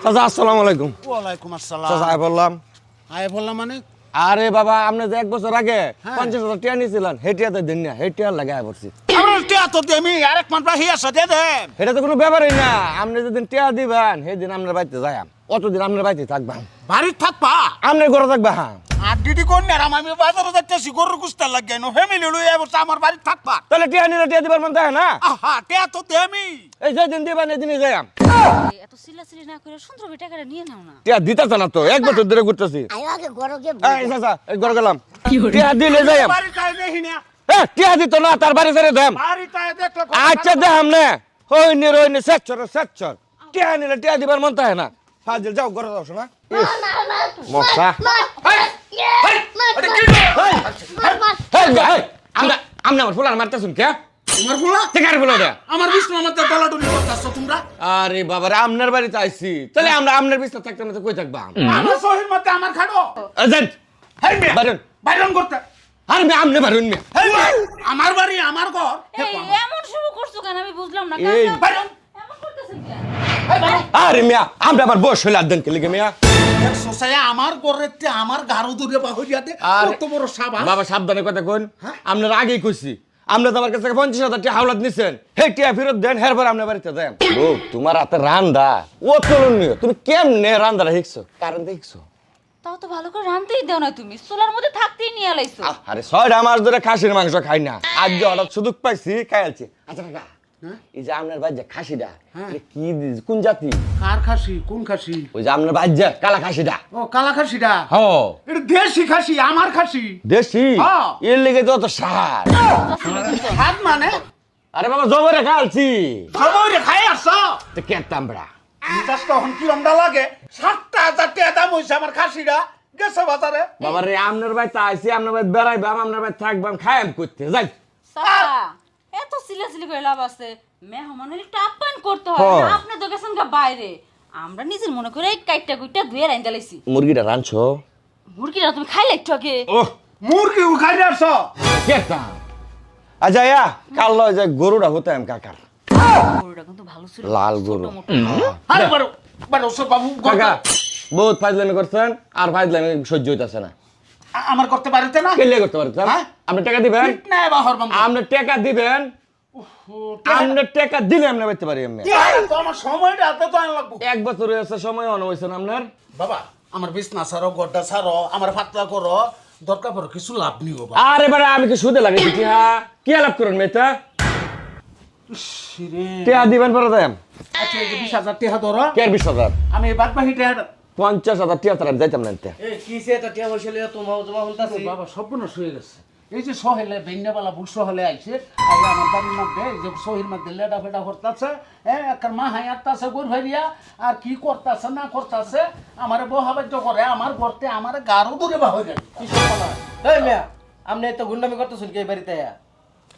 চাচা আসসালামু আলাইকুম। ওয়ালাইকুম আসসালাম। চাচা আয় বললাম মানে আরে বাবা আপনি যে 1 বছর আগে 50,000 টাকা নিয়েছিলেন হেটিয়াতে দিন না হেটিয়ার লাগায় পড়ছি। আমার টিয়া তো দেমি আরেক মান প্রায় হিয়াছে দে দে। এটা তো কোনো ব্যাপারই না, আপনি যেদিন টাকা দিবেন সেদিন আপনার বাড়িতে যাই অতদিন আপনার বাড়িতে থাকবেন, বাড়ির থাকবা আপনার ঘরে থাকবা। হ্যাঁ আর দিদি কোন না আমি বাজারে যাচ্ছি গরুর কুস্তা লাগে নো ফ্যামিলি লই এবছর আমার বাড়ি থাকবা। তাহলে টাকা নিলে টাকা দিবার মন থাকে না? আহা টিয়া তো দেমি এই যেদিন দিবেন এদিনই যাই এত সিলাসিলি না করে সুন্দর টাকাটা নিয়ে নাও না। টাকা দিতেছে না তো 1 বছর ধরে ঘুরতেছি। আয় আগে ঘরে গিয়ে এই চাচা এই ঘরে গেলাম টাকা দিলে যাই। বাড়ি কাই দেহি না টিয়া দিত না তার বাড়ি ছেড়ে দেম। বাড়ি কাই দেখলে আচ্ছা দেখাম নে হইনি সেকচর টিয়া নিলে টিয়া দিবার মন থাকে না। ফাজিল যাও ঘরে যাও শোনা মশা। আমরা আমার ফুলার মারতেছুন কে? তোমার ফুলা টেকার ফুলা দে আমার বিষ্ণু মতে দলাটুলি করতাছো তোমরা। আরে বাবা রে আপনার বাড়িতে আইছি তাহলে আমরা আপনার বিস্তার থাকতে না তো কই থাকবা? আমার সহির মতে আমার খাড়ো এজেন্ট হেই মে বারুন বাইরন করতে আরে মে আমনে বারুন মে হেই মে আমার বাড়ি আমার ঘর এই এমন শুরু করছো কেন আমি বুঝলাম না। এই বাইরন এমন করতেছেন কেন? হেই বাইরন আরে মিয়া আমরা আবার বস হইলা দেন কে লিগে মিয়া। সোসায়া আমার ঘরেতে আমার গারো দূরে বাহুরিয়াতে কত বড় সাবা। বাবা সাবধানে কথা কোন, আপনার আগেই কইছি আমরা তো আমার কাছে 50,000 টাকা হাওলাত নিছেন হে টিয়া ফেরত দেন হেরবার আপনার বাড়িতে দেন। ও তোমার হাতে রান্দা ও তুলনীয়, তুমি কেমনে রান্দাটা শিখছো কারণ দেখছো? তাও তো ভালো করে রাঁধতেই দাও না তুমি, চুলার মধ্যে থাকতেই নিয়ে আলাইছো। আরে 6টা মাস ধরে খাসির মাংস খাই না, আজ যে হঠাৎ সুযোগ পাইছি খাইছি। আচ্ছা কাকা এই যে আপনার বাড়ি যে খাসিটা এটা কি কোন জাতি? কার খাসি কোন খাসি? ওই যে আপনার বাড়ি যে কালা খাসিটা। ও কালা খাসিটা হ এটা দেশি খাসি আমার খাসি। দেশি হ্যাঁ। এর লেগে তো অত সার। হাত মানে আরে বাবা জবরে খালছি খবর খাই আসছো তো কেতাম বড়া। মিটাস তখন কি রমডা লাগে 7,000 টাকা দাম হইছে আমার খাসিটা গেছে বাজারে। বাবা রে আপনার বাড়িতে আইছি আপনার বাড়িতে বেড়াইবাম আপনার বাড়িতে থাকবাম খায়াম করতে যাই। সারা এত সিলাসিলি করে লাভ আছে, মেহমানের একটু আপ্যায়ন করতে হয় হ্যাঁ। না? আপনি তো গেছেন গা বাইরে, আমরা নিজের মনে করে এই কাইটটা গুইটা ধুয়ে রাইন্দা লাইছি। মুরগিটা রাঁধছো? মুরগিটা তুমি খাইলে একটু আগে। ও মুরগি খাই আসছো কেতাম। আচ্ছা ইয়া কাল লয় যে গরুটা হতাম কাকার গরুটা কিন্তু ভালো ছিল, লাল গরু। ছোট মোটো। আরে বারো বারো সব বাবু কাকা বহুত ফাইজলামি করছেন আর ফাইজলামি সহ্য হইতাছে না। আমার করতে পারিতে না কেলে করতে পারতেন? হ্যাঁ? আপনি টাকা দিবেন, না বাহর বাবু আপনি টাকা দিবেন, আপনি টাকা দিলে আপনি পাইতে পারি আমি। তো আমার সময়টা হাতে তো আন লাগবো। 1 বছর হয়েছে সময় অন হয়েছেন আপনার। বাবা আমার বিছনা ছাড়ো গড্ডা ছাড়ো আমার ফাতলা করো দরকার পড়ে কিছু লাভ নিও বাবা। আরে বাড়া আমি কি সুদে লাগে কি হ্যাঁ কি আলাপ করুন মেয়েটা? শিরে টাকা দিবেন পরে দেন। আচ্ছা এই যে 20,000 টাকা ধরো কে 20,000? আমি বাদ বাকি টাকা 50,000 টাকা তারা যাইতাম না এতে। এ কিসে এটা টিয়া বসে লিয়া তোমা হলতাছি বাবা সর্বনাশ হয়ে গেছে। এই যে সহেলে বেন্যাবালা বুল সহেলে আইছে আইয়া আমার বাড়ির মধ্যে এই যে সহির মধ্যে লেডা ফেডা করতেছে একটা মা হাই আটতাছে গোর ভাইয়া আর কি করতেছে না করতেছে আমার বহাবাদ্য করে আমার ঘরতে আমার গারো দূরে বা হয়ে গেল। এই মিয়া আমনে এত গুন্ডামি করতেছেন কি এই বাড়িতে আয়া?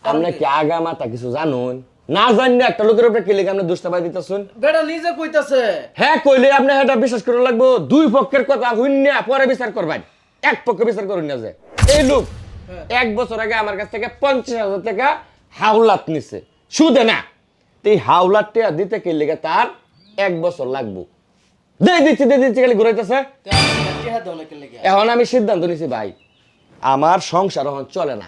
আপনি কি আগা মাথা কিছু জানুন না জানি একটা লোকের উপরে কেলে আপনি দুষ্টাবাই দিতেছেন? বেটা নিজে কইতাছে হ্যাঁ কইলে আপনি এটা বিশ্বাস করে লাগবো। দুই পক্ষের কথা হইনা পরে বিচার করবেন, এক পক্ষ বিচার করুন না। যে এই লোক 1 বছর আগে আমার কাছ থেকে 50,000 টাকা হাওলাত নিছে সুদে না, তো এই হাওলাত টাকা দিতে কে লেগে তার 1 বছর লাগবো। দিয়ে দিচ্ছি খালি ঘুরাইতেছে। টিয়া দাও না কে লাগি? এখন আমি সিদ্ধান্ত নিছি ভাই আমার সংসার এখন চলে না,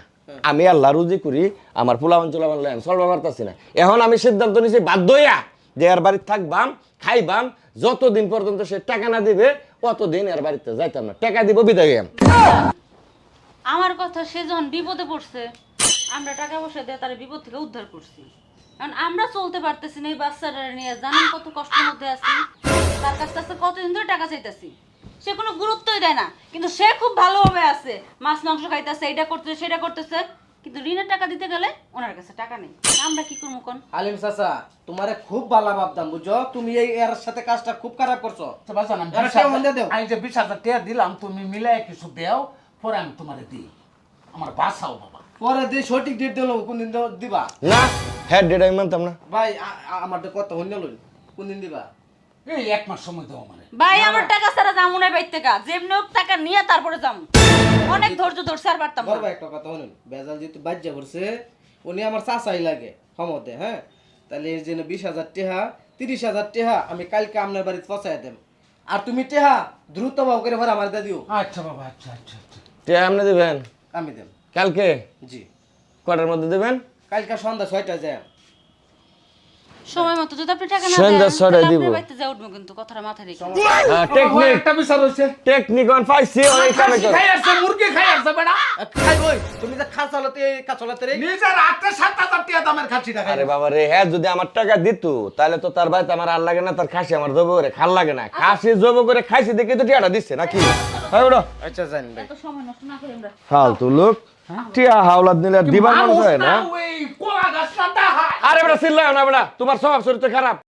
আমি আল্লাহ রুজি করি আমার পোলাবান চলাবান লয় চলবা পারতাছি না। এখন আমি সিদ্ধান্ত নিছি বাধ্য হইয়া যে এর বাড়িতে থাকবাম খাইবাম, যতদিন পর্যন্ত সে টাকা না দিবে অতদিন এর বাড়িতে যাইতাম না। টাকা দিব বিদায় হইয়াম। আমার কথা সে যখন বিপদে পড়ছে আমরা টাকা পয়সা দিয়ে তার বিপদ থেকে উদ্ধার করছি, কারণ আমরা চলতে পারতেছি না এই বাচ্চাটা নিয়ে। জানেন কত কষ্টের মধ্যে আছি, তার কাছ থেকে কতদিন ধরে টাকা চাইতেছি, সে কোনো গুরুত্বই দেয় না। কিন্তু সে খুব ভালোভাবে আছে, মাছ মাংস খাইতেছে, এটা করতেছে সেটা করতেছে, কিন্তু ঋণের টাকা দিতে গেলে ওনার কাছে টাকা নেই। আমরা কি করবো কোন? আলিম চাচা তোমারে খুব ভালো ভাবতাম বুঝছো, তুমি এই এর সাথে কাজটা খুব খারাপ করছো। তো বাজান আমি এরা কেউ মন দিয়ে দাও। যে 20,000 টাকা দিলাম তুমি মিলাই কিছু দেও পরে আমি তোমারে দিই আমার বাসাও বাবা। পরে দিয়ে সঠিক ডেট দিল কোন দিন দিবা? না হ্যাঁ ডেট আমি মানতাম না। ভাই আমার তো কথা হইল কোন দিন দিবা? এই 1 মাস সময় দাও আমারে। ভাই আমার টাকা ছাড়া যাবো না বাইর থেকে, যেমনি হোক টাকা নিয়ে তারপরে যাবো। অনেক ধৈর্য ধরছে আর পারতাম না। বড় ভাই একটা কথা শুনুন, বেজাল যেহেতু বাজ্যা করছে উনি আমার চাচাই লাগে ক্ষমতে, হ্যাঁ তাহলে এই জন্য 20,000 টাকা 30,000 টাকা আমি কালকে আপনার বাড়িতে পৌঁছাই দেব। আর তুমি টেহা দ্রুত ভাব করে ভরে আমার দিয়ে দিও। আচ্ছা বাবা, আচ্ছা আচ্ছা আচ্ছা। তে আপনি দিবেন আমি দেব। কালকে জি, কটার মধ্যে দিবেন? কালকে সন্ধ্যা 6টায় যায়। সময় মতো যদি আপনি টাকা না সন্ধ্যা দেন ছটায় তাহলে দিব। আপনার বাড়িতে যা উঠবো কিন্তু কথাটা মাথায় রেখে। টেকনিক একটা বিচার হইছে। টেকনিক অন পাইছি ওই কামে খাসি কর। খাই আসছে, মুরগি খাই আসছে বেটা। খাই ওই তুমি যে খাচালতে কাচলাতে রে নিজের হাতে 7,000 টাকা দামের খাসিটা খাই। আরে বাবা রে, হ্যাঁ যদি আমার টাকা দিত তাহলে তো তার বাড়িতে আমার আর লাগে না, তার খাসি আমার জব করে খাল লাগে না। খাসি জব করে খাইছি দেখে তো টিয়াটা দিচ্ছে নাকি? হ্যাঁ ওটা আচ্ছা জান ভাই। এত সময় নষ্ট না করে আমরা ফালতু লোক টিয়া হাওলাত নিলে আর দিবার মানুষ হয় না। ওই কোলা গাছটা দাহায়। আরে বেটা চিল্লাও না বেটা, তোমার স্বভাব চরিত্র খারাপ।